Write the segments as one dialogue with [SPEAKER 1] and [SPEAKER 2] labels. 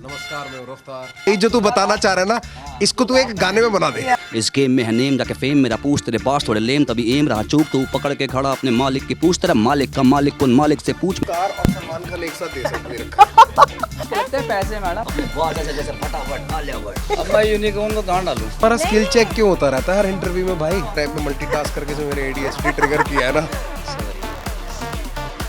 [SPEAKER 1] नमस्कार, मैं रफ्तार। ये जो तू बताना चाह रहा है ना, इसको तू एक गाने में बना दे।
[SPEAKER 2] इस गेम में है नेम जाके फेम, मेरा पूछ तेरे पास थोड़े लेम, तभी एम रहा चूक तू पकड़ के खड़ा अपने मालिक की पूछ, तेरा मालिक का मालिक कौन, मालिक से पूछ।
[SPEAKER 1] कार और सलमान खान एक साथ दे सकते हैं।
[SPEAKER 3] कितने पैसे मैडम?
[SPEAKER 2] वाह जैसे फटाफट
[SPEAKER 3] अब मैं यूनिकॉर्न को कहाँ डालूं?
[SPEAKER 1] पर स्किल चेक क्यों होता रहता है हर इंटरव्यू में भाई? टाइप में मल्टीटास्क करके जो मैंने ADHD ट्रिगर किया है ना।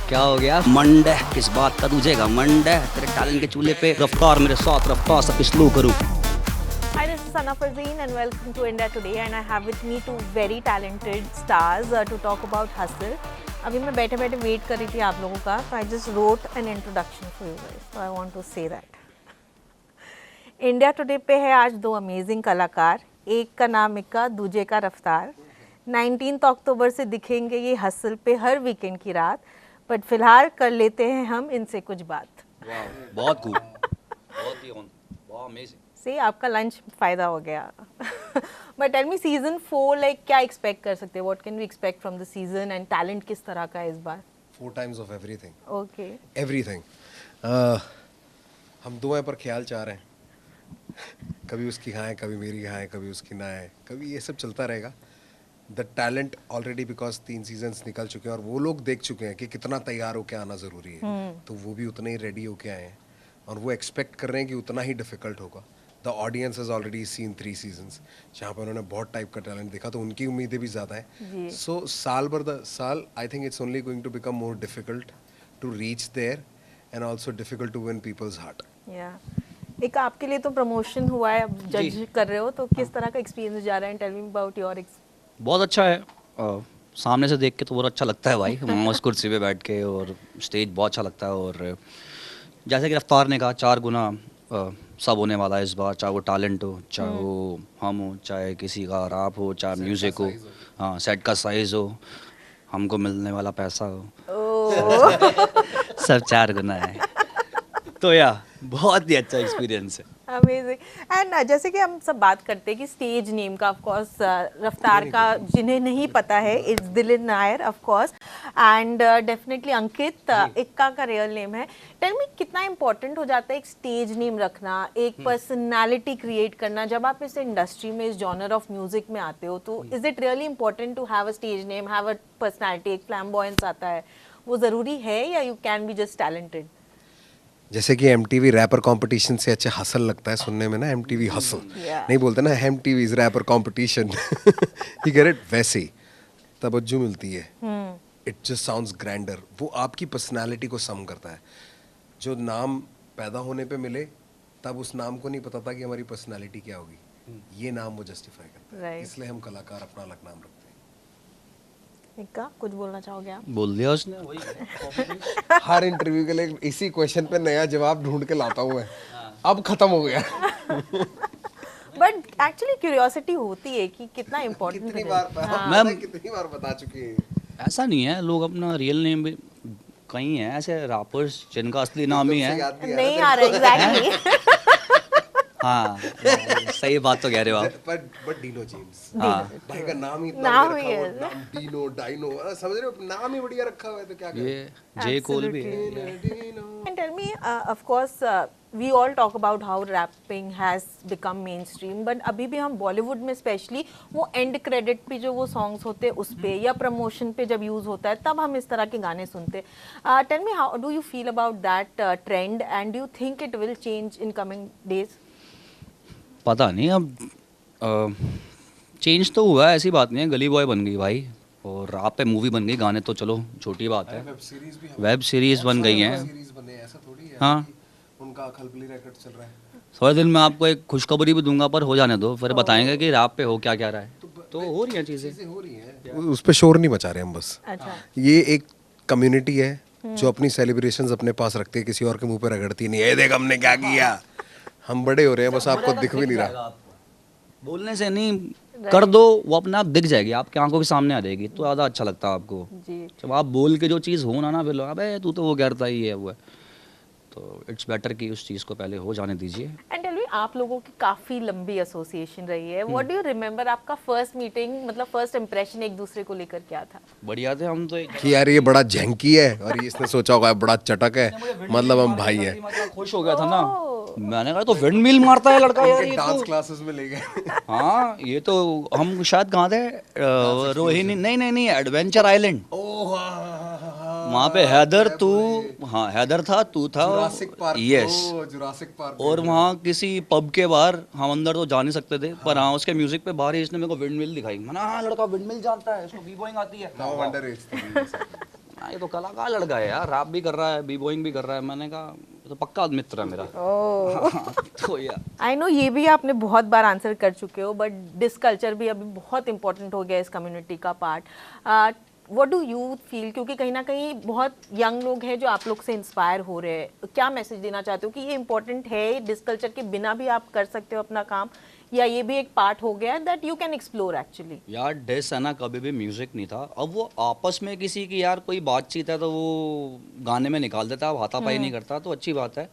[SPEAKER 2] क्या हो गया? मंड है किस बात का तुझेगा मंड है, तेरे टैलेंट के चूल्हे पे रफ्तार मेरे साथ रफ्तार सब स्लो करूं।
[SPEAKER 4] Hi, this is Sana Fazeen and welcome to India Today, and I have with me two very talented stars to talk about hustle. अभी मैं बैठे बैठे वेट कर रही थी आप लोगों का, so I just wrote an introduction for you guys, so I want to say that. India today पे है आज दो अमेजिंग कलाकार, एक का नाम इक्का, दूजे का रफ्तार। 19 अक्टूबर से दिखेंगे ये हसल पे हर वीकेंड की रात, बट फिलहाल कर लेते हैं हम इनसे कुछ बात।
[SPEAKER 2] बहुत कूल, बहुत ही बहुत अमेजिंग।
[SPEAKER 4] से आपका लंच फायदा हो गया। But tell me season 4 like क्या एक्सपेक्ट कर सकते हैं? What can we expect from the season and talent किस तरह का है इस बार?
[SPEAKER 1] 4 times of everything.
[SPEAKER 4] Okay
[SPEAKER 1] Everything. हम दुआएं पर ख्याल चाह रहे हैं। कभी उसकी खाएं, कभी मेरी खाएं, कभी उसकी ना है, कभी ये सब चलता रहेगा। The talent already because 3 seasons निकल चुके हैं और वो लोग देख चुके हैं कि कितना तैयार होके आना ज़रूरी है, तो वो भी उतने ही रेडी होके आए हैं और वो एक्सपेक्ट कर रहे हैं कि उतना ही डिफिकल्ट होगा। The audience has already seen 3 seasons जहाँ पर उन्होंने बहुत टाइप का टैलेंट देखा, तो उनकी उम्मीदें भी ज़्यादा हैं। सो साल भर द साल I think it's only going to become more difficult to reach there and also difficult to win people's heart.
[SPEAKER 4] या एक आपके लिए तो प्रमोशन हुआ है, अब जज कर रहे हो, तो किस तरह का एक्सपीरियंस जा रहा है? Tell me about your.
[SPEAKER 2] बहुत अच्छा है, सामने से देख के तो बहुत अच्छा लगता है भाई, वहाँ उस कुर्सी पे बैठ के, और स्टेज बहुत अच्छा लगता है। और जैसे कि रफ्तार ने कहा 4 गुना सब होने वाला है इस बार, चाहे वो टैलेंट हो, चाहे वो हम हो, चाहे किसी का रैप हो, चाहे म्यूज़िक हो, हाँ सेट का साइज़ हो, हमको मिलने वाला पैसा हो, सब 4 गुना है। तो या बहुत ही अच्छा एक्सपीरियंस है।
[SPEAKER 4] अमेजिंग। एंड जैसे कि हम सब बात करते हैं कि स्टेज नेम का, ऑफ कोर्स रफ्तार का जिन्हें नहीं पता है it's Dilin Nair of course, and definitely Ankit Ikka का रियल नेम है। टेल मी कितना इंपॉर्टेंट हो जाता है एक स्टेज नेम रखना, एक पर्सनालिटी क्रिएट करना जब आप इस इंडस्ट्री में, इस जॉनर ऑफ म्यूजिक में आते हो? तो is it really important to have a stage name, have a personality, एक फ्लैम्बॉयंस आता है, वो ज़रूरी है या you can be just talented?
[SPEAKER 1] जैसे कि MTV रैपर कंपटीशन से अच्छा हसल लगता है सुनने में ना, MTV हसल नहीं बोलते ना, MTV is rapper competition. You get it? वैसे ही तवज्जो मिलती है, इट जस्ट साउंड्स ग्रैंडर। वो आपकी पर्सनालिटी को सम करता है। जो नाम पैदा होने पे मिले तब उस नाम को नहीं पता था कि हमारी पर्सनालिटी क्या होगी, ये नाम वो जस्टिफाई करता है। इसलिए हम कलाकार अपना अलग नाम रखते हैं।
[SPEAKER 4] इक्का कुछ बोलना चाहोगे आप?
[SPEAKER 2] बोल दिया उसने वही।
[SPEAKER 1] हर इंटरव्यू के लिए इसी क्वेश्चन पे नया जवाब ढूंढ के लाता हूँ मैं। अब खत्म हो गया।
[SPEAKER 4] बट एक्चुअली क्यूरियोसिटी होती है कि कितना इम्पोर्टेंट
[SPEAKER 1] कितनी
[SPEAKER 4] है।
[SPEAKER 1] बार कितनी बार बता चुके हैं।
[SPEAKER 2] ऐसा नहीं है, लोग अपना रियल नेम भी कई हैं ऐसे रैपर्स जिनका असली नाम ही है।
[SPEAKER 4] नहीं आ रहा एग्जैक्टली।
[SPEAKER 2] हाँ सही बात तो कह रहे हो आप।
[SPEAKER 1] बट डीनो जेम्स,
[SPEAKER 2] हाँ
[SPEAKER 1] भाई का नाम ही इतना
[SPEAKER 4] नाम
[SPEAKER 1] बढ़िया
[SPEAKER 4] ही
[SPEAKER 1] रखा
[SPEAKER 4] है।
[SPEAKER 1] हुआ, नाम डीनो डाइनो, समझ रहे हो, नाम ही बढ़िया रखा हुआ है, तो क्या करें।
[SPEAKER 2] ये जे कोल भी है।
[SPEAKER 4] And tell me, of course, we all talk about how rapping has become mainstream, but अभी भी हम बॉलीवुड में स्पेशली वो एंड क्रेडिट पे जो वो सॉन्ग्स होते हैं उस पे, या प्रमोशन पे जब यूज होता है तब हम इस तरह के गाने सुनते हैं। Tell me how do you feel about that trend and do you think it will change in coming days?
[SPEAKER 2] पता नहीं, अब चेंज तो हुआ है, ऐसी बात नहीं है। गली बॉय बन गई भाई, और रात पे मूवी बन गई, गाने तो चलो छोटी बात है, वेब सीरीज बन गई हैं।
[SPEAKER 1] सीरीज बने, ऐसा थोड़ी है
[SPEAKER 2] हाँ
[SPEAKER 1] कि उनका खलबली रैकेट चल रहा है।
[SPEAKER 2] थोड़े दिन में आपको एक खुशखबरी भी दूंगा, पर हो जाने दो, फिर बताएंगे कि रात पे हो क्या क्या रहा है। तो हो रही हैं चीज़ें,
[SPEAKER 1] हो रही है, उस पे शोर नहीं मचा रहे हम बस।
[SPEAKER 4] अच्छा,
[SPEAKER 1] ये एक कम्युनिटी है जो अपनी सेलिब्रेशंस अपने पास रखती है, किसी और के मुंह पे रगड़ती नहीं। ये देख हमने क्या किया। हम बड़े हो रहे हैं, बस आपको दिख भी नहीं रहा।
[SPEAKER 2] बोलने से नहीं, कर दो, वो अपने आप दिख जाएगी, आपकी आंखों के सामने आ जाएगी, तो ज़्यादा अच्छा लगता है आपको।
[SPEAKER 4] जी।
[SPEAKER 2] जब आप बोल के जो चीज़ हो ना फिर लोग अबे तू तो वो करता ही है वो है, तो इट्स बेटर कि उस चीज़ को पहले हो जाने दीजिए।
[SPEAKER 4] एंड टेल मी, आप लोगों की काफी लंबी एसोसिएशन रही है। व्हाट डू यू रिमेम्बर, आपका फर्स्ट मीटिंग, मतलब फर्स्ट इंप्रेशन एक दूसरे को लेकर क्या था?
[SPEAKER 2] बढ़िया थे हम तो।
[SPEAKER 1] कि यार ये बड़ा झंकी है और इसने सोचा होगा बड़ा चटक है, मतलब हम भाई हैं।
[SPEAKER 2] खुश हो गया था ना, मैंने कहा तो विंड मिल मारता है लड़का यार ये
[SPEAKER 1] डांस
[SPEAKER 2] तो।
[SPEAKER 1] क्लासेस में ले गए
[SPEAKER 2] हाँ ये तो हम शायद कहाँ थे रोहिणी नहीं एडवेंचर आइलैंड।
[SPEAKER 1] ओह
[SPEAKER 2] वहाँ पे हैदर तू, हाँ हैदर था, तू था,
[SPEAKER 1] Jurassic park.
[SPEAKER 2] Yes.
[SPEAKER 1] Jurassic park.
[SPEAKER 2] और वहाँ किसी पब के बाहर हम अंदर तो जा नहीं सकते थे, पर हाँ उसके म्यूजिक पे बाहर ही इसने मेरे को विंड मिल दिखाई। मैंने हाँ लड़का विंड मिल जानता है, इसको बी बॉइंग आती है।
[SPEAKER 1] नो वंडर इट्स
[SPEAKER 2] हाँ ये तो कलाकार लड़का है यार, रैप भी कर रहा है, बी बॉइंग भी कर रहा है। मैंने कहा ये तो पक्का मित्र है मेरा। तो यार
[SPEAKER 4] आई नो ये भी आपने बहुत बार आंसर कर चुके हो, बट डिस्कल्चर भी अभी बहुत इंपॉर्टेंट हो गया इस कम्युनिटी का part. What do you feel, क्योंकि कहीं ना कहीं बहुत यंग लोग हैं जो आप लोग से इंस्पायर हो रहे हैं, क्या मैसेज देना चाहते हो कि ये इंपॉर्टेंट है, डिस्कल्चर के बिना भी आप कर सकते हो अपना काम, या ये भी एक पार्ट हो गया that you can explore actually?
[SPEAKER 2] यार डिस है ना, कभी भी म्यूजिक नहीं था। अब वो आपस में किसी की यार कोई बातचीत है तो वो गाने में निकाल देता है, अब हाथापाई नहीं करता तो अच्छी बात है।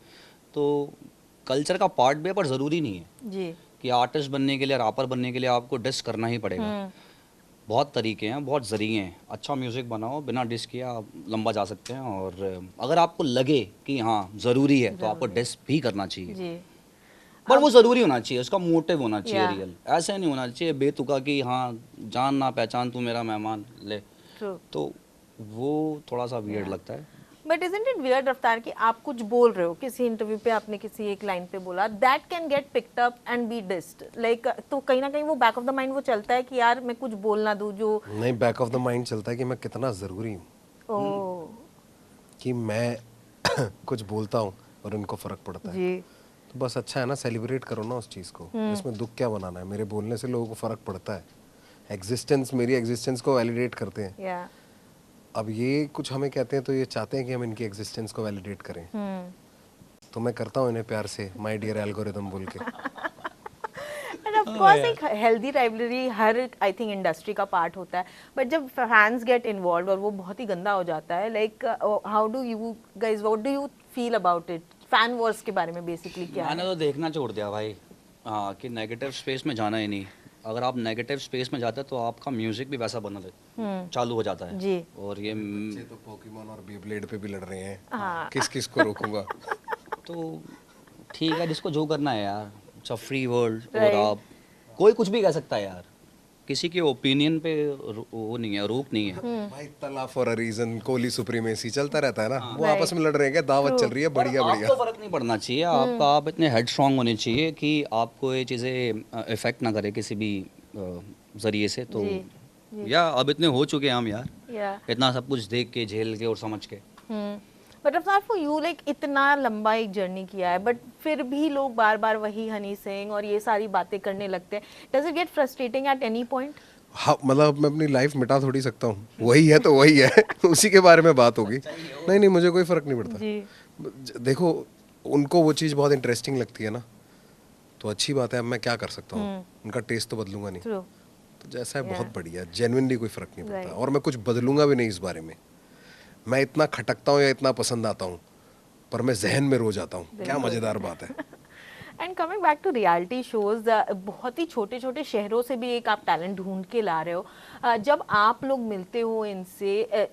[SPEAKER 2] तो कल्चर का पार्ट भी है, पर ज़रूरी नहीं है
[SPEAKER 4] जी।
[SPEAKER 2] कि आर्टिस्ट बनने के लिए, रैपर बनने के लिए आपको डिस करना ही पड़ेगा। बहुत तरीके हैं, बहुत ज़रिए हैं। अच्छा म्यूज़िक बनाओ, बिना डिस किया आप लंबा जा सकते हैं। और अगर आपको लगे कि हाँ ज़रूरी है तो आपको डिस भी करना चाहिए,
[SPEAKER 4] जी।
[SPEAKER 2] पर वो ज़रूरी होना चाहिए, उसका मोटिव होना चाहिए
[SPEAKER 4] Yeah.
[SPEAKER 2] रियल। ऐसे नहीं होना चाहिए बेतुका कि हाँ जान ना पहचान तू मेरा मेहमान ले,
[SPEAKER 4] ट्रू।
[SPEAKER 2] तो वो थोड़ा सा वियर्ड लगता है।
[SPEAKER 4] बट इजंट इट वियर्ड रफ्तार कि आप कुछ बोल रहे हो किसी इंटरव्यू पे, आपने किसी एक लाइन पे बोला that can get picked up and be dissed, like तो कहीं ना कहीं वो बैक ऑफ द माइंड वो चलता है कि यार मैं कुछ बोल ना दूं जो
[SPEAKER 1] नहीं, बैक ऑफ द माइंड चलता है कि मैं कितना ज़रूरी हूँ,
[SPEAKER 4] ओ
[SPEAKER 1] कि मैं कुछ बोलता हूँ और उनको फ़र्क पड़ता है।
[SPEAKER 4] जी।
[SPEAKER 1] तो बस अच्छा है ना, सेलिब्रेट करो ना उस चीज़ को। इसमें दुख क्या बनाना है? मेरे बोलने से लोगों को फ़र्क पड़ता है। एग्जिस्टेंस, मेरी एग्जिस्टेंस को वैलिडेट करते हैं।
[SPEAKER 4] या
[SPEAKER 1] अब ये कुछ हमें कहते हैं तो ये चाहते हैं कि हम इनकी एग्जिस्टेंस को वैलिडेट करें। तो मैं करता हूँ इन्हें प्यार से माय डियर एल्गोरिदम बोल के।
[SPEAKER 4] एंड ऑफ कोर्स एक healthy rivalry her I think industry का पार्ट होता है, बट जब फैंस गेट इन्वॉल्व और वो बहुत ही गंदा हो जाता है, like how do you guys, what do you feel about it? Fan Wars के बारे में बेसिकली क्या
[SPEAKER 2] मैंने
[SPEAKER 4] है?
[SPEAKER 2] तो देखना छोड़ दिया भाई, हाँ कि नेगेटिव स्पेस में जाना ही नहीं। अगर आप नेगेटिव स्पेस में जाते हैं तो आपका म्यूजिक भी वैसा बनना चालू हो जाता है।
[SPEAKER 4] जी।
[SPEAKER 2] और ये
[SPEAKER 1] बच्चे तो पोकेमॉन और बेब्लेड पे भी लड़ रहे हैं।
[SPEAKER 4] हाँ।
[SPEAKER 1] किस किस को रोकूंगा?
[SPEAKER 2] तो ठीक है, जिसको जो करना है यार, इट्स अ फ्री वर्ल्ड। और
[SPEAKER 4] Right.
[SPEAKER 2] आप कोई कुछ भी कह सकता है यार, किसी के ओपिनियन पे वो नहीं है, रोक नहीं है।
[SPEAKER 1] भाई तला for a reason, Kohli supremacy चलता रहता है ना। वो
[SPEAKER 4] Right.
[SPEAKER 1] आपस में लड़ रहे हैं क्या? दावत चल रही है, बढ़िया
[SPEAKER 2] पर
[SPEAKER 1] बढ़िया।
[SPEAKER 2] आपको फर्क नहीं पड़ना चाहिए, आपका आप इतने हेड स्ट्रांग होने चाहिए कि आपको ये चीज़ें इफेक्ट ना करे किसी भी जरिए से। तो
[SPEAKER 4] जी,
[SPEAKER 2] या अब इतने हो चुके हैं हम यार,
[SPEAKER 4] या
[SPEAKER 2] इतना सब कुछ देख के, झेल के और समझ के।
[SPEAKER 4] बट रफ्तार फॉर यू, लाइक इतना लंबा एक जर्नी किया है, बट फिर भी लोग बार बार वही हनी सिंह और ये सारी बातें करने लगते हैं। Does it get frustrating at any point?
[SPEAKER 1] हाँ, मतलब मैं अपनी लाइफ मिटा थोड़ी सकता हूँ, वही है तो वही है। उसी के बारे में बात होगी। नहीं नहीं, मुझे कोई फर्क नहीं पड़ता।
[SPEAKER 4] जी।
[SPEAKER 1] देखो, उनको वो चीज़ बहुत इंटरेस्टिंग लगती है ना, तो अच्छी बात है। अब मैं क्या कर सकता हूँ? उनका टेस्ट तो बदलूंगा नहीं।
[SPEAKER 4] ट्रू।
[SPEAKER 1] तो जैसा है बहुत बढ़िया, जेन्युइनली कोई फर्क नहीं पड़ता।
[SPEAKER 4] Right.
[SPEAKER 1] और मैं कुछ बदलूंगा भी नहीं इस बारे में। मैं इतना खटकता हूँ या इतना पसंद आता हूँ, पर मैं जहन में रो जाता हूँ। क्या मज़ेदार बात है।
[SPEAKER 4] And coming back to reality shows, बहुत ही छोटे छोटे शहरों से भी एक आप टैलेंट ढूंढ के ला रहे हो। जब आप लोग मिलते हो इनसे,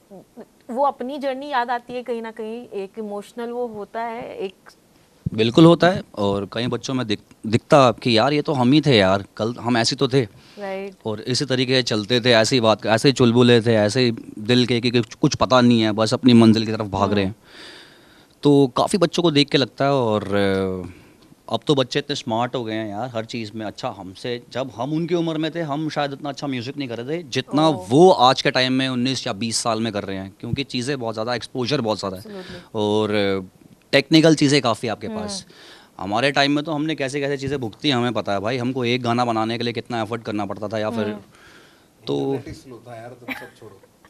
[SPEAKER 4] वो अपनी जर्नी याद आती है कहीं ना कहीं, एक इमोशनल वो होता है एक।
[SPEAKER 2] बिल्कुल होता है, और कई बच्चों में दिखता कि यार ये तो हम ही थे यार, कल हम ऐसे तो थे।
[SPEAKER 4] राइट।
[SPEAKER 2] और इसी तरीके से चलते थे, ऐसी बात, ऐसे ही चुलबुले थे, ऐसे ही दिल के कि कुछ पता नहीं है, बस अपनी मंजिल की तरफ भाग रहे हैं। तो काफ़ी बच्चों को देख के लगता है। और अब तो बच्चे इतने स्मार्ट हो गए हैं यार हर चीज़ में। अच्छा, हमसे जब हम उनकी उम्र में थे, हम शायद इतना अच्छा म्यूज़िक नहीं कर रहे थे जितना वो आज के टाइम में 19 या 20 साल में कर रहे हैं, क्योंकि चीज़ें बहुत ज़्यादा, एक्सपोजर बहुत ज़्यादा है और टेक्निकल चीज़ें काफ़ी आपके पास। हमारे टाइम में तो हमने कैसे कैसे चीज़ें भुगती हैं, हमें पता है भाई। हमको एक गाना बनाने के लिए कितना एफर्ट करना पड़ता था, या फिर तो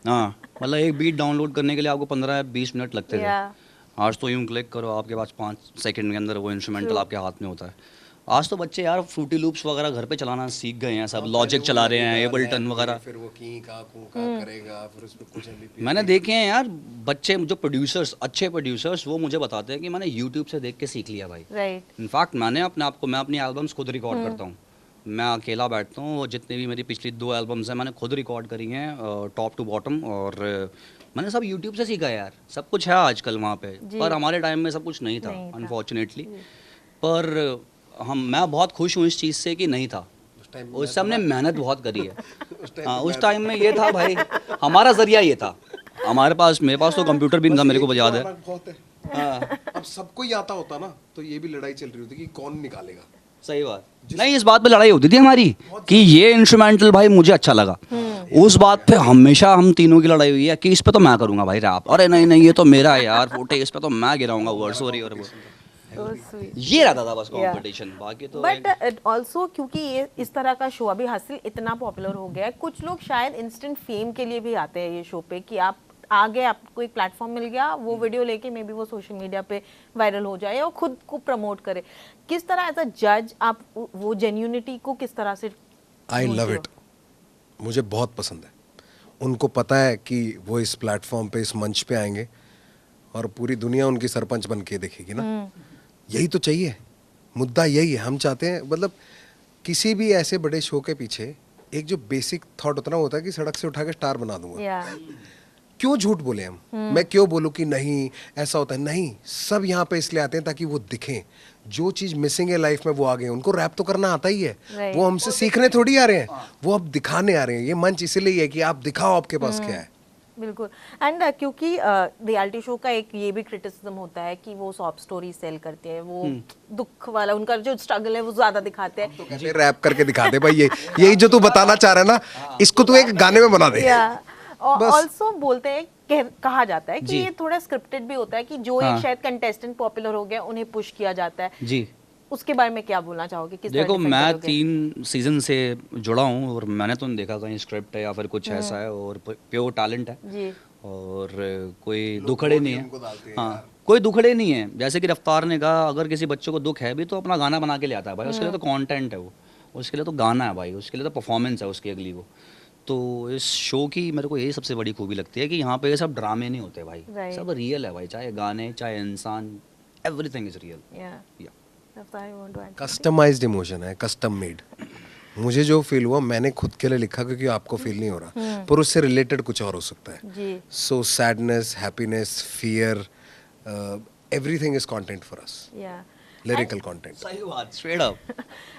[SPEAKER 2] हाँ, मतलब एक बीट डाउनलोड करने के लिए आपको 15 या 20 मिनट लगते थे। आज तो यूं क्लिक करो, आपके पास 5 सेकंड के अंदर वो इंस्ट्रूमेंटल आपके हाथ में होता है। आज तो बच्चे यार फ्रूटी लूप्स वगैरह घर पे चलाना सीख गए हैं सब, लॉजिक चला रहे हैं, एबलटन वगैरह।
[SPEAKER 1] फिर वो की का कू का करेगा, फिर उसमें कुछ MVP
[SPEAKER 2] मैंने देखे हैं यार बच्चे, जो प्रोड्यूसर्स, अच्छे प्रोड्यूसर्स, वो मुझे बताते हैं कि मैंने यूट्यूब से देख के सीख लिया भाई।
[SPEAKER 4] राइट।
[SPEAKER 2] इनफैक्ट मैंने अपने आप को, मैं अपनी एल्बम्स खुद रिकॉर्ड करता हूँ। मैं अकेला बैठता हूँ, और जितनी भी मेरी पिछली 2 एल्बम्स हैं मैंने खुद रिकॉर्ड करी हैं, टॉप टू बॉटम। और मैंने सब यूट्यूब से सीखा यार। सब कुछ है आजकल वहाँ पे, पर हमारे टाइम में सब कुछ नहीं था
[SPEAKER 4] नहीं था।
[SPEAKER 2] अनफॉर्चुनेटली। पर मैं बहुत खुश हूँ इस चीज़ से कि नहीं था। उस समय हमने मेहनत बहुत करी है। हाँ, उस टाइम में ये था भाई, हमारा जरिया ये था। मेरे पास तो कंप्यूटर भी नहीं था, मेरे को याद है।
[SPEAKER 1] बहुत है। हाँ। अब सबको ही आता होता ना, तो ये भी लड़ाई चल रही होती कि कौन निकालेगा।
[SPEAKER 2] सही बात। नहीं, इस बात पे लड़ाई होती थी हमारी कि ये इंस्ट्रूमेंटल भाई मुझे अच्छा लगा। उस बात पे हमेशा हम तीनों की लड़ाई हुई है कि इस पे तो मैं करूंगा भाई रैप, अरे नहीं नहीं ये तो मेरा है यार फुटे, इस पे तो मैं गिराऊंगा वर्ड सॉरी और वो
[SPEAKER 4] So sweet.
[SPEAKER 2] ये रहता था बस कंपटीशन। बाकी तो
[SPEAKER 4] बट ऑल्सो क्योंकि ये इस तरह का शो अभी हसल इतना पॉपुलर हो गया है, कुछ लोग शायद इंस्टेंट फेम के लिए भी आते हैं ये शो पे कि आप आ गए, आपको एक प्लेटफॉर्म मिल गया, वो वीडियो लेके मे बी वो सोशल मीडिया पे वायरल हो जाए और खुद को प्रमोट करे। किस तरह एज अ जज आप वो जेन्यूनिटी को किस तरह से
[SPEAKER 1] आई लव इट, मुझे बहुत पसंद है। उनको पता है कि वो इस प्लेटफॉर्म पे, इस मंच पे आएंगे और पूरी दुनिया उनकी सरपंच बन के देखेगी ना। यही तो चाहिए, मुद्दा यही है। हम चाहते हैं, मतलब किसी भी ऐसे बड़े शो के पीछे एक जो बेसिक थॉट उतना होता है कि सड़क से उठा के स्टार बना दूंगा।
[SPEAKER 4] या
[SPEAKER 1] क्यों झूठ बोले हम? मैं क्यों बोलूं कि नहीं ऐसा होता है? नहीं, सब यहाँ पे इसलिए आते हैं ताकि वो दिखें। जो चीज मिसिंग है लाइफ में वो आ गए। उनको रैप तो करना आता ही है,
[SPEAKER 4] Right.
[SPEAKER 1] वो हमसे सीखने थोड़ी आ रहे हैं, वो अब दिखाने आ रहे हैं। ये मंच इसलिए है कि आप दिखाओ आपके पास क्या है।
[SPEAKER 4] बिल्कुल। एंड क्योंकि रियलिटी शो का एक ये भी क्रिटिसिज्म होता है कि वो सॉफ्ट स्टोरी सेल करते हैं, वो दुख वाला उनका जो स्ट्रगल है वो ज्यादा दिखाते हैं।
[SPEAKER 1] तो कहते हैं रैप करके दिखा दे भाई, यही जो तू बताना चाह रहा है ना, इसको तू एक गाने में बना दे।
[SPEAKER 4] ऑल्सो बोलते हैं, कहा जाता है कि ये थोड़ा स्क्रिप्टेड भी होता है कि जो एक शायद कंटेस्टेंट पॉपुलर हो गया उन्हें पुश किया जाता है
[SPEAKER 2] जी।
[SPEAKER 4] उसके बारे में क्या बोलना चाहोगे? किस तरह
[SPEAKER 2] देखो,
[SPEAKER 4] defend
[SPEAKER 2] मैं
[SPEAKER 4] करोगे?
[SPEAKER 2] 3 सीजन से जुड़ा हूँ और मैंने तो नहीं देखा कहीं स्क्रिप्ट है या फिर कुछ ऐसा है, और प्योर टैलेंट है।
[SPEAKER 4] जी।
[SPEAKER 2] और कोई दुखड़े नहीं है। हाँ, कोई दुखड़े नहीं है। जैसे कि रफ्तार ने कहा, अगर किसी बच्चे को दुख है भी तो अपना गाना बना के ले आता है भाई। उसके लिए तो कंटेंट है, वो उसके लिए तो गाना है भाई, उसके लिए तो परफॉर्मेंस है उसकी अगली वो। तो इस शो की मेरे को यही सबसे बड़ी खूबी लगती है कि यहाँ पे ये सब ड्रामे नहीं होते भाई,
[SPEAKER 4] Right.
[SPEAKER 2] सब रियल है भाई। चाहे गाने, चाहे इंसान, everything is real.
[SPEAKER 4] Yeah. Raftaar, you want to add?
[SPEAKER 1] Customized emotion है, कस्टम मेड। मुझे जो फील हुआ मैंने खुद के लिए लिखा, क्योंकि आपको फील नहीं हो रहा, पर उससे रिलेटेड कुछ और हो सकता है।
[SPEAKER 4] जी।
[SPEAKER 1] So sadness, happiness, fear, everything is content for us,
[SPEAKER 4] Yeah.
[SPEAKER 1] Lyrical content.
[SPEAKER 2] सही बात, स्ट्रेट अप।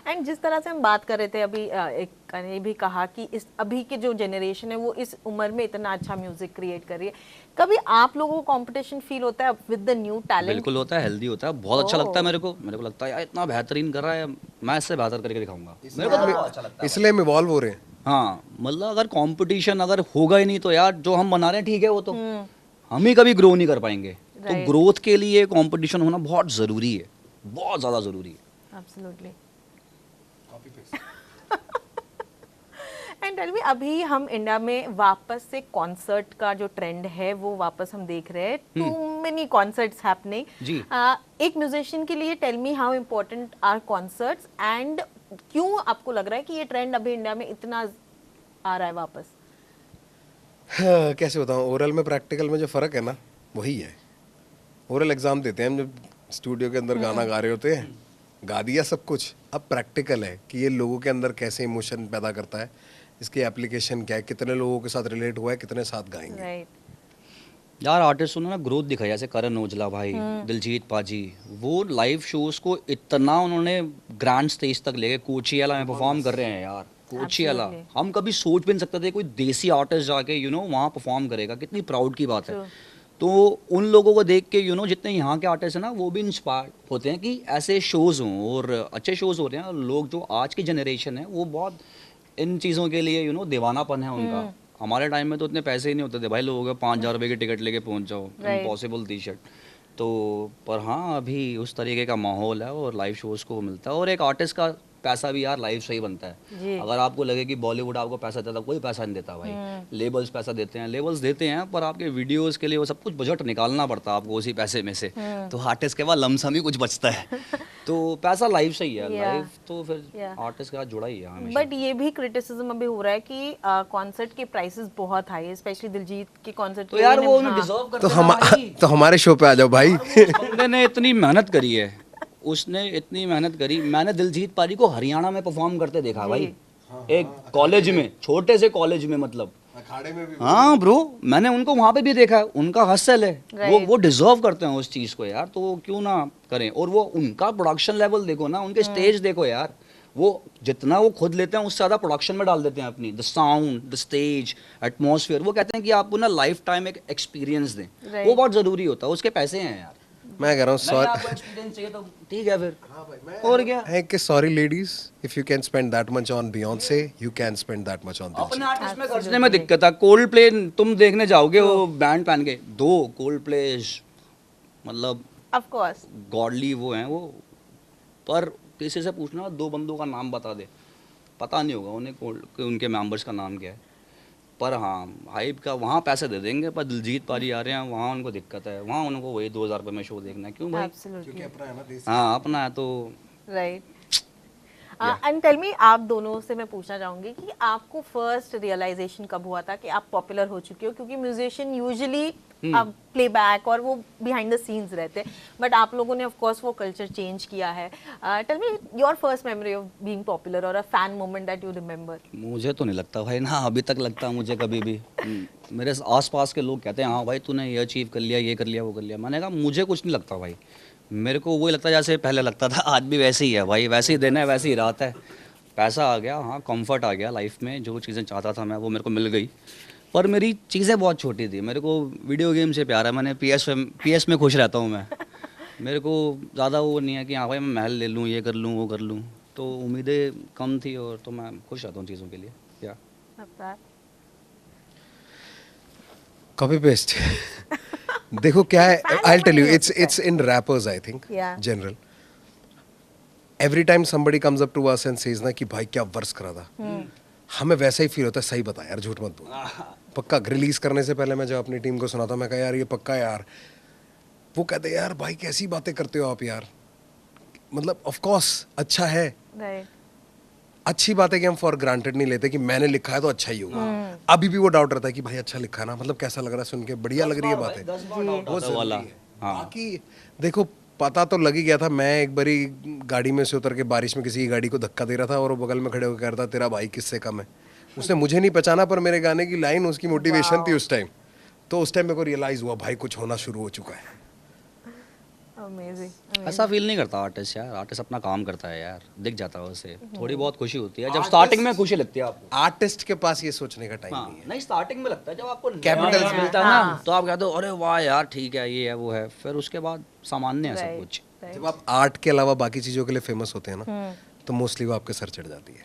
[SPEAKER 4] एंड जिस तरह से हम बात कर रहे थे अभी, एक ने भी कहा कि इस अभी की जो जनरेशन है वो इस उम्र में इतना अच्छा म्यूजिक क्रिएट कर रही है, कभी आप लोगों को कंपटीशन फील होता है विद द न्यू टैलेंट?
[SPEAKER 2] बिल्कुल होता है, हेल्दी होता है, बहुत अच्छा लगता है मेरे को लगता है यार इतना बेहतरीन कर रहा है, मैं इससे बेहतर करके दिखाऊंगा। मेरे को तो बहुत अच्छा लगता है।
[SPEAKER 1] इसलिए हम इवॉल्व हो रहे हैं।
[SPEAKER 2] हाँ, मतलब अगर कंपटीशन अगर होगा ही नहीं तो यार जो हम बना रहे हैं ठीक है, वो तो हम ही कभी ग्रो नहीं कर पाएंगे। तो
[SPEAKER 4] Right.
[SPEAKER 2] ग्रोथ के लिए कंपटीशन होना बहुत ज़रूरी है, बहुत ज़्यादा ज़रूरी है।
[SPEAKER 4] एब्सोल्युटली। एंड टेल मी, अभी हम इंडिया में वापस से कॉन्सर्ट का जो ट्रेंड है वो वापस हम देख रहे हैं। Too many concerts happening.
[SPEAKER 2] जी।
[SPEAKER 4] एक म्यूजिशियन के लिए tell me how important are concerts and क्यों आपको लग रहा है कि ये ट्रेंड अभी इंडिया में इतना आ रहा है वापस?
[SPEAKER 1] हाँ, कैसे बताऊँ, ओरल में प्रैक्टिकल में जो फ़र्क है ना वही है। ओरल एग्ज़ाम देते हैं हम जब स्टूडियो के अंदर गाना गा रहे होते हैं, गा दिया सब कुछ। अब प्रैक्टिकल है कि ये लोगों के अंदर कैसे इमोशन पैदा करता है, इसकी एप्लीकेशन क्या है, कितने लोगों के साथ रिलेट हुआ है, कितने साथ गाएंगे।
[SPEAKER 4] राइट।
[SPEAKER 2] यार आर्टिस्ट ने ना ग्रोथ दिखाई, जैसे करण औजला भाई, दिलजीत पाजी, वो लाइव शोज को इतना उन्होंने ग्रैंड स्टेज तक ले गए। कोचियाला में परफॉर्म कर रहे हैं यार, कोचियाला।
[SPEAKER 4] Absolutely.
[SPEAKER 2] हम कभी सोच भी नहीं सकते थे कोई देसी आर्टिस्ट जाके वहाँ परफॉर्म करेगा, कितनी प्राउड की बात है।
[SPEAKER 4] True.
[SPEAKER 2] तो उन लोगों को देख के जितने यहाँ के आर्टिस्ट हैं ना, वो भी इंस्पायर होते हैं कि ऐसे शोज़ हों, और अच्छे शोज़ हो रहे हैं। और लोग जो आज की जनरेशन है वो बहुत इन चीज़ों के लिए दीवानापन है उनका। हमारे टाइम में तो इतने पैसे ही नहीं होते थे भाई, लोगों के 5,000 रुपये की टिकट लेके पहुँच जाओ, इम्पॉसिबल थी शर्ट। तो पर हाँ, अभी उस तरीके का माहौल है और लाइव शोज़ को मिलता है। और एक आर्टिस्ट का पैसा भी यार लाइव से ही बनता
[SPEAKER 4] जी।
[SPEAKER 2] है। अगर आपको लगे कि बॉलीवुड आपको पैसा देता, कोई पैसा नहीं देता भाई। लेबल्स पैसा देते हैं, लेबल्स देते हैं, पर आपके वीडियोस के लिए वो सब कुछ बजट निकालना पड़ता है आपको उसी पैसे में से। तो आर्टिस्ट के बाद लमसम ही कुछ बचता है। तो पैसा लाइव से ही है। लाइव तो फिर आर्टिस्ट के साथ जुड़ा ही है हमेशा।
[SPEAKER 4] बट ये भी क्रिटिसिज्म अभी हो रहा है कि कॉन्सर्ट के प्राइसेस बहुत हाई है, स्पेशली दिलजीत के कॉन्सर्ट।
[SPEAKER 2] तो यार वो उन्हें डिजर्व करते हैं।
[SPEAKER 1] तो हमारे शो पे आ जाओ भाई।
[SPEAKER 2] बंदे ने इतनी मेहनत करी है, उसने इतनी मेहनत करी। मैंने दिलजीत पाजी को हरियाणा में परफॉर्म करते देखा भाई, एक कॉलेज में, छोटे से कॉलेज में, मतलब
[SPEAKER 1] अखाड़े में भी
[SPEAKER 2] हाँ ब्रो, मैंने उनको वहां पे भी देखा है, उनका हसल है,
[SPEAKER 4] Right.
[SPEAKER 2] वो डिजर्व करते हैं उस चीज को यार, तो वो क्यों ना करें। और वो उनका प्रोडक्शन लेवल देखो ना, उनके स्टेज देखो यार, वो जितना वो खुद लेते हैं उससे ज्यादा प्रोडक्शन में डाल देते हैं अपनी, the sound, the stage, atmosphere. वो कहते हैं कि आपको ना लाइफ टाइम एक एक्सपीरियंस दें,
[SPEAKER 4] Right.
[SPEAKER 2] वो बहुत जरूरी होता है, उसके पैसे हैं यार।
[SPEAKER 1] मैं कह रहा हूँ
[SPEAKER 2] नहीं,
[SPEAKER 1] सॉरी
[SPEAKER 2] आपको एक्सपीरियंस चाहिए तो ठीक है फिर, और क्या।
[SPEAKER 1] है कि sorry ladies, if you can spend that much on Beyonce, you can spend that much on
[SPEAKER 2] अपने आर्टिस्ट में खर्चने में दिक्कत है। कोल्ड प्ले तुम देखने जाओगे वो बैंड पहन के, 2 कोल्ड प्लेज, मतलब
[SPEAKER 4] ऑफ कोर्स
[SPEAKER 2] गॉडली वो हैं वो, पर किसी से पूछना 2 बंदों का नाम बता दे, पता नहीं होगा उन्हें कि उनके मेंबर्स का नाम क्या है। पर हाँ, हाइप का वहाँ पैसे दे देंगे, पर दिलजीत पारी आ रहे हैं वहाँ उनको दिक्कत है, वहाँ उनको वही 2000 रुपये में शो देखना है, क्यों भाई।
[SPEAKER 4] एब्सोल्युटली
[SPEAKER 2] हाँ अपना है तो।
[SPEAKER 4] राइट। एंड टेल मी, आप दोनों से मैं पूछना चाहूंगी कि आपको फर्स्ट रियलाइजेशन कब हुआ था कि आप पॉपुलर हो चुके हो, क्योंकि म्यूजिशियन यूजुअली अब प्लेबैक और वो बिहाइंड द सीन्स रहते हैं, बट आप लोगों ने ऑफ कोर्स वो कल्चर चेंज किया है। Tell me your first memory of being popular और a fan moment that you remember.
[SPEAKER 2] मुझे तो नहीं लगता भाई ना, अभी तक लगता मुझे कभी भी। मेरे आसपास के लोग कहते हैं हाँ भाई तूने ये अचीव कर लिया, ये कर लिया, वो कर लिया। मैंने कहा मुझे कुछ नहीं लगता भाई, मेरे को वही लगता है जैसे पहले लगता था, आज भी वैसे ही है भाई, वैसे ही दिन है, वैसे ही रात है। पैसा आ गया, हाँ कंफर्ट आ गया लाइफ में, जो चीज़ें चाहता था मैं वो मेरे को मिल गई, पर मेरी चीज़ें बहुत छोटी थी। मेरे को वीडियो गेम से प्यार है, मैंने PS में खुश रहता हूँ मैं। मेरे को ज़्यादा वो नहीं है कि हाँ भाई मैं महल ले लूँ, ये कर लूँ, वो कर लूँ, तो उम्मीदें कम थी और तो मैं खुश रहता हूँ चीज़ों के लिए। क्या
[SPEAKER 1] कॉपी पेस्ट देखो क्या है, I tell you, it's in rappers I think
[SPEAKER 4] Yeah.
[SPEAKER 1] General. Every time somebody comes up to us and says ना कि भाई क्या वर्स करा था, हमें वैसा ही फील होता है, सही बता यार, झूठ मत बोल। पक्का रिलीज करने से पहले मैं जब अपनी टीम को सुनाता, मैं कहा यार ये पक्का यार, वो कहते यार भाई कैसी बातें करते हो आप यार, मतलब ऑफ कोर्स अच्छा है,
[SPEAKER 4] राइट।
[SPEAKER 1] अच्छी बात है कि हम फॉर ग्रांटेड नहीं लेते कि मैंने लिखा है तो अच्छा ही होगा। अभी भी वो डाउट रहता है कि भाई अच्छा लिखा है ना, मतलब कैसा लग रहा है सुन के, बढ़िया लग रही है बातें, वो जरूरी
[SPEAKER 2] वाला।
[SPEAKER 1] है। बाकी देखो पता तो लग ही गया था। मैं एक बारी गाड़ी में से उतर के बारिश में किसी की गाड़ी को धक्का दे रहा था और वो बगल में खड़े होकर कह रहा था तेरा भाई किससे कम है। उसने मुझे नहीं पहचाना, पर मेरे गाने की लाइन उसकी मोटिवेशन थी उस टाइम, तो उस टाइम मेरे को रियलाइज हुआ भाई कुछ होना शुरू हो चुका है।
[SPEAKER 4] अमेजिंग।
[SPEAKER 2] ऐसा फील नहीं करता आर्टिस्ट यार, आर्टिस्ट अपना काम करता है यार, दिख जाता है उसे, थोड़ी बहुत खुशी होती है। जब स्टार्टिंग में खुशी लगती है आपको,
[SPEAKER 1] आर्टिस्ट के पास ये सोचने का टाइम
[SPEAKER 2] हाँ,
[SPEAKER 1] नहीं है।
[SPEAKER 2] नहीं स्टार्टिंग में लगता है, जब आपको
[SPEAKER 1] Capitals
[SPEAKER 2] नया मिलता है ना, तो आप कहते हो अरे वाह यार ठीक है, ये है वो है, फिर उसके बाद सामान्य है सब कुछ।
[SPEAKER 1] जब आप आर्ट के अलावा बाकी चीजों के लिए फेमस होते हैं ना, तो मोस्टली वो आपके सर चढ़ जाती है।